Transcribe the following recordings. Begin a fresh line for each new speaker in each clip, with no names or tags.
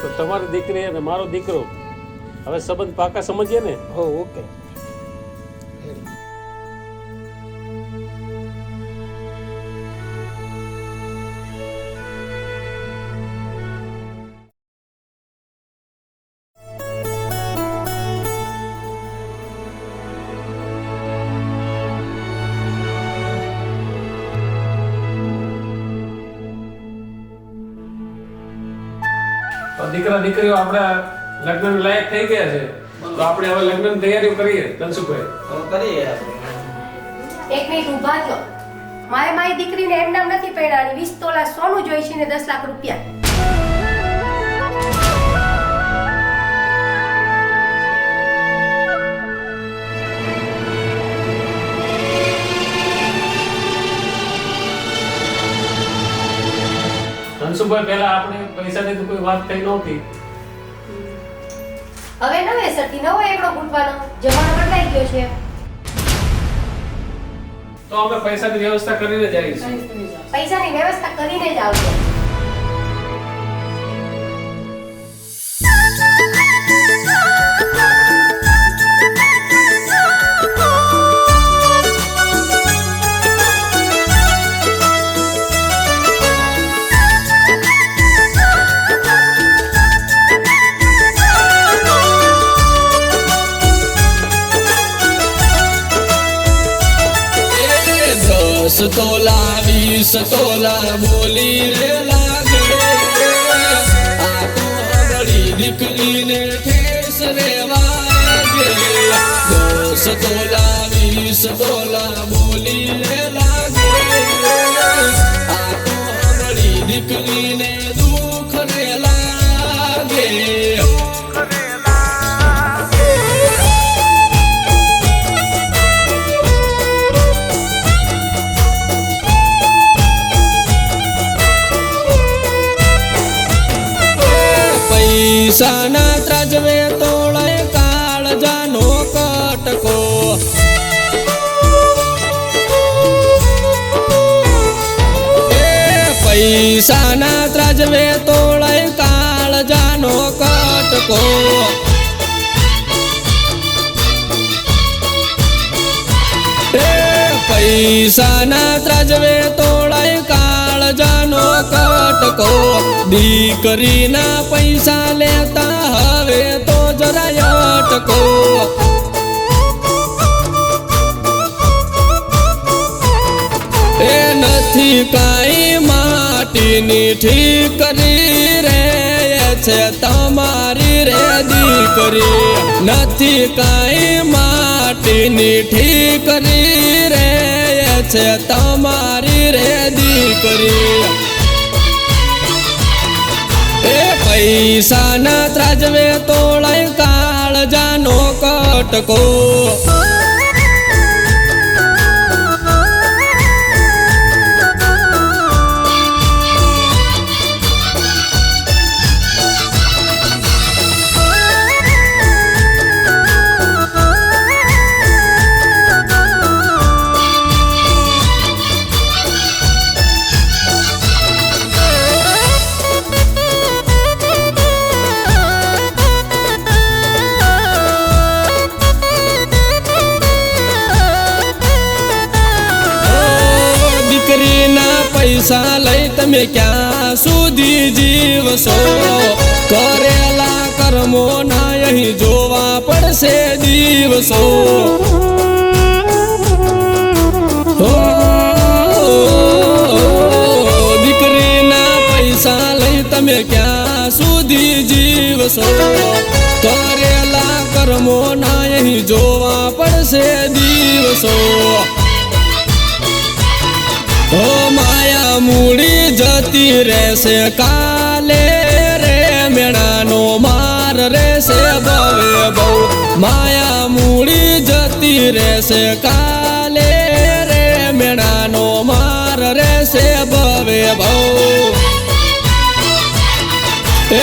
તો તમારી દીકરી અને મારો દીકરો હવે સંબંધ પાકા સમજીએ ને?
હો ઓકે.
તો દીકરા દીકરીઓ આપણા લગ્ન લાયક થઈ ગયા છે, તો આપણે હવે લગ્ન તૈયારીઓ કરીએ. ધનસુખભાઈ,
કરીએ આપણે.
એક મિનિટ ઊભા થયો. મારે મારી દીકરીને એમ નામ નથી પરણાવી. 20 તોલા સોનું જોઈ છે ને 10 લાખ રૂપિયા.
ધનસુખભાઈ, પહેલા આપણે પૈસાની તો કોઈ વાત થઈ નહોતી.
હવે નવેસરથી નવો એકડો ફૂટવાનો જમાનો બદલાઈ ગયો છે.
તો અમે પૈસાની વ્યવસ્થા કરીને જ આવીશું.
પૈસાની વ્યવસ્થા કરીને જ આવજો.
તોલા 20 તોલા બોલી રે લાગે, આ તો બડી દીકરીને ઠેસ રે વાગે. 10 તોલા 20 તોલા બોલી રે લાગે, આ તો બડી દીકરીને દુઃખ રે લાગે. પૈસાના ત્રાજવે તોળે કાળજાનો કટકો, પૈસાના ત્રાજવે તોળે કાળજાનો કટકો. પૈસાના ત્રાજવે તોળે કાળજાનો કટકો. દીકરીના પૈસા લેતા હવે તો જરા અટકો. એ નથી કાંઈ માટીની ઠીકરી રે, છે તમારી રે દીકરી. નથી કાંઈ માટીની ઠીકરી રે, છે તમારી રે દીકરી. એ પૈસાના ત્રાજવે તોળે કાળજાનો કટકો. પૈસા લઈ તમે ક્યાં સુધી જીવશો? કરેલા કર્મો ના અહીં જોવા પડશે દિવસો. દીકરીના પૈસા લઈ તમે ક્યાં સુધી જીવશો? કરેલા કર્મો ના અહીં જોવા પડશે દિવસો. ઓ માયા મૂડી જતી રહેશે કાલે રે, મેણાનો માર રહેશે ભવે બહુ. માયા મૂડી જતી રહેશે કાલે રે, મેણાનો માર રહેશે ભવે બહુ.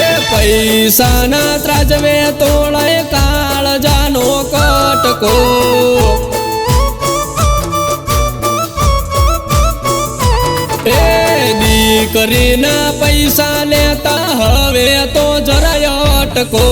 એ પૈસાના ત્રાજવે તોળે કાળજાનો કટકો. દીકરીના પૈસા લેતા હવે તો જરાય અટકો.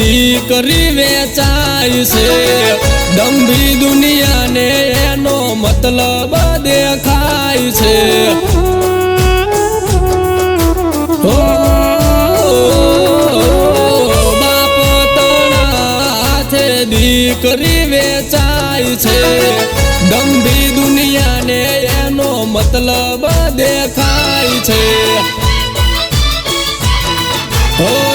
દીકરી વેચાય છે, દંભી દુનિયાને એનો મતલબ દેખાય છે. બાપ તણા હાથે દીકરી વેચાય છે, દંભી દુનિયાને એનો મતલબ દેખાય છે.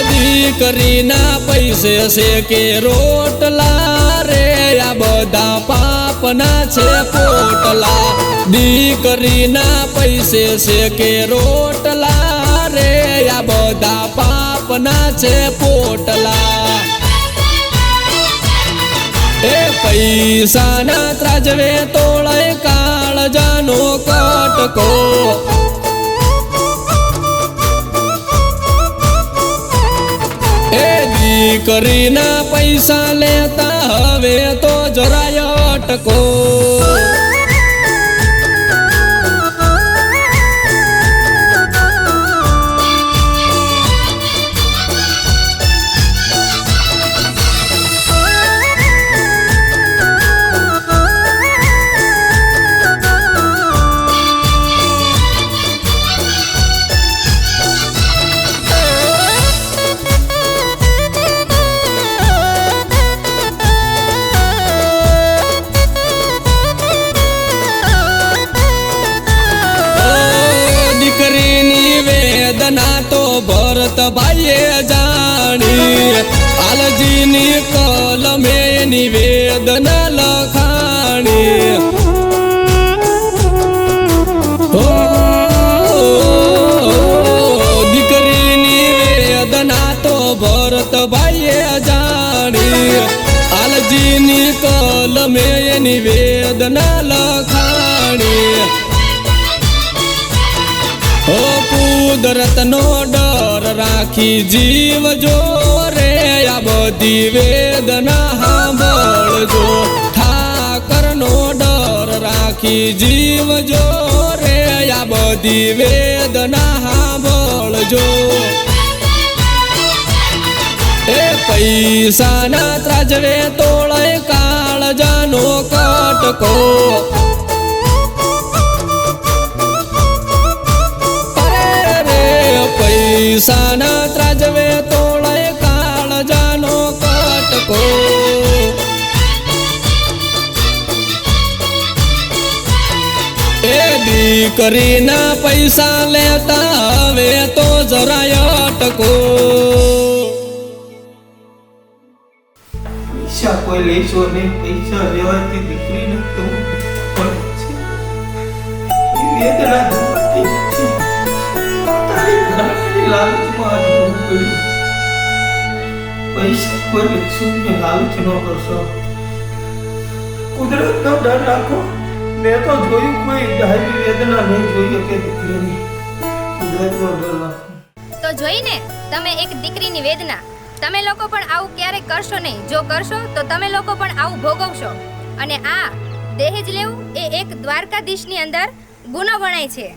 દીકરીના પૈસે છે કે રોટલા રે, આ બધા પાપના છે પોટલા. દીકરીના પૈસે છે કે રોટલા રે, આ બધા પાપના છે પોટલા. એ પૈસાના ત્રાજવે તોળે કાળજાનો કટકો. દીકરીના પૈસા લેતા હવે તો જરાય અટકો. વેદના તો ભરત ભાઈએ જાણી, આલજીની કલમે એની વેદના લખાણી. દીકરીની વેદના તો ભરત ભાઈએ જાણી, આલજીની કલમે એની વેદના લખાણી. કુદરતનો ડર રાખી જીવજો રે, આ બધી વેદના સાંભળજો. ઠાકરનો ડર રાખી જીવજો રે, આ બધી વેદના સાંભળજો. એ પૈસાના ત્રાજવે તોળે કાળજાનો કટકો. પૈસાના ત્રાજવે તોળે કાળજાનો કટકો. એ દીકરીના પૈસા લેતા હવે તો જરાય અટકો.
પૈસા કોઈ લેશો નહીં, પૈસા લેવાથી દીકરીને તો વેદના થતી નથી. લાલચમાં પૈસા કોઈ લેશો ને લાલચ ન કરશો. કુદરતનો ડર રાખો. મેં તો જોયું કોઈ જાહેર વેદના નહીં જોઈ કે દીકરીની. કુદરતનો ડર રાખો.
તો જોઈને તમે એક દીકરીની વેદના. તમે લોકો પણ આવું ક્યારેય કરશો નહીં. જો કરશો તો તમે લોકો પણ આવું ભોગવશો. અને આ દહેજ લેવું એ એક દ્વારકાધીશની અંદર ગુનો ગણાય છે.